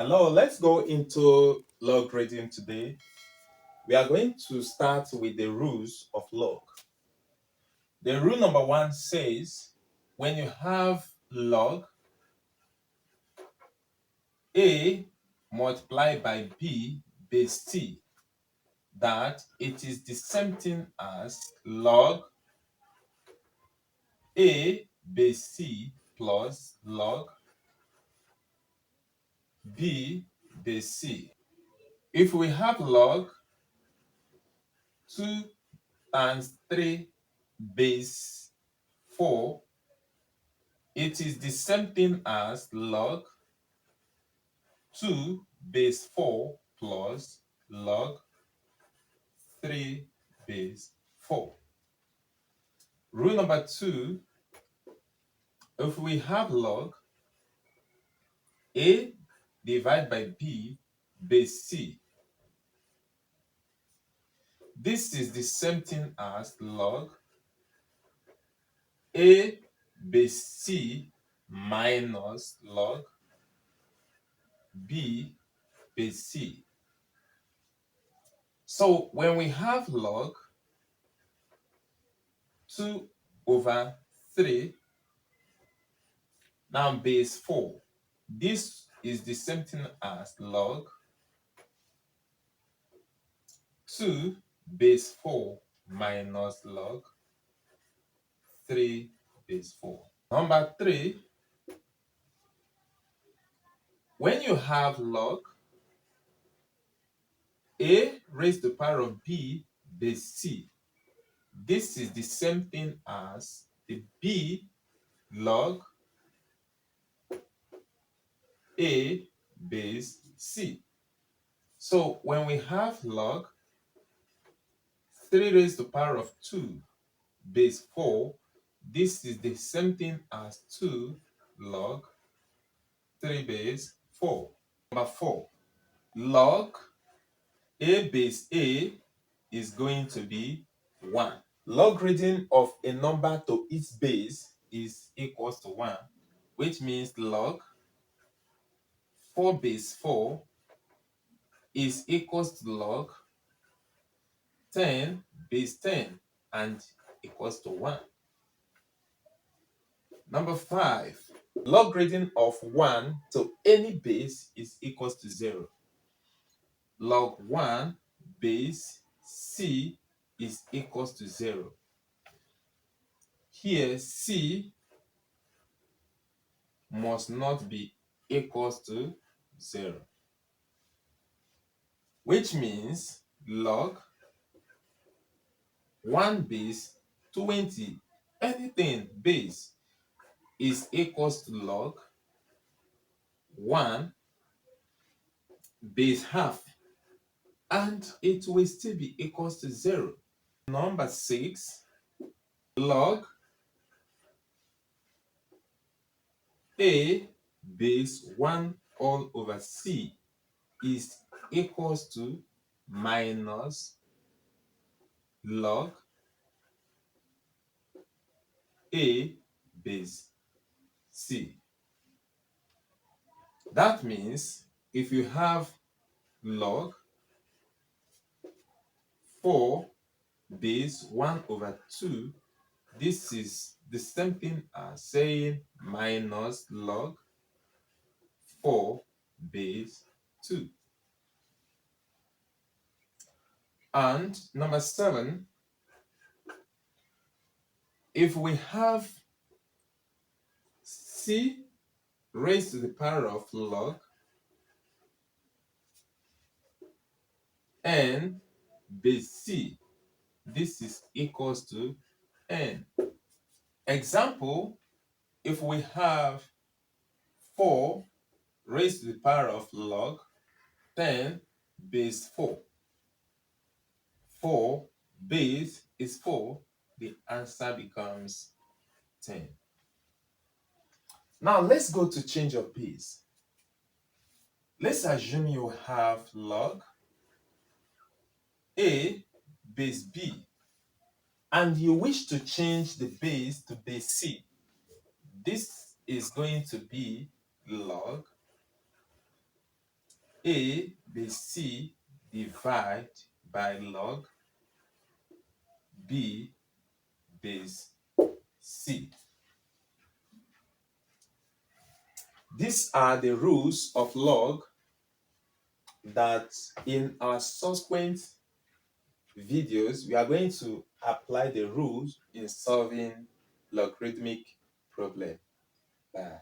Hello, let's go into logarithm today. We are going to start with the rules of log. The rule number one says when you have log a multiplied by b base t, that it is the same thing as log a base c plus log b base c. If we have log 2 times 3 base 4, it is the same thing as log 2 base 4 plus log 3 base 4. Rule number two, if we have log a divided by b base c, this is the same thing as log a base c minus log b base c. So when we have log 2 over 3, now base 4, this is the same thing as log 2 base 4 minus log 3 base 4. Number 3, when you have log a raised to the power of b base c, this is the same thing as the b log a base c. So when we have log 3 raised to the power of 2 base 4, this is the same thing as 2 log 3 base 4. Number 4, log a base a is going to be 1. Logarithm of a number to its base is equals to 1, which means log 4 base 4 is equals to log 10 base 10 and equals to 1. Number 5, logarithm of 1 to any base is equals to 0. Log 1 base c is equals to 0. Here c must not be equals to 0, which means log 1 base 20, anything base, is equals to log 1 base half, and it will still be equals to 0. Number 6, log a base 1 all over c is equals to minus log a base c. That means if you have log 4 base 1 over 2, this is the same thing as saying minus log 4 base 2. And number 7, if we have c raised to the power of log n base c, this is equals to n. Example, if we have 4 raised to the power of log 10 base 4, 4 base is 4, the answer becomes 10. Now let's go to change of base. Let's assume you have log a base b and you wish to change the base to base c. This is going to be log A base C divide by log B base C. These are the rules of log that in our subsequent videos we are going to apply the rules in solving logarithmic problem. Bye.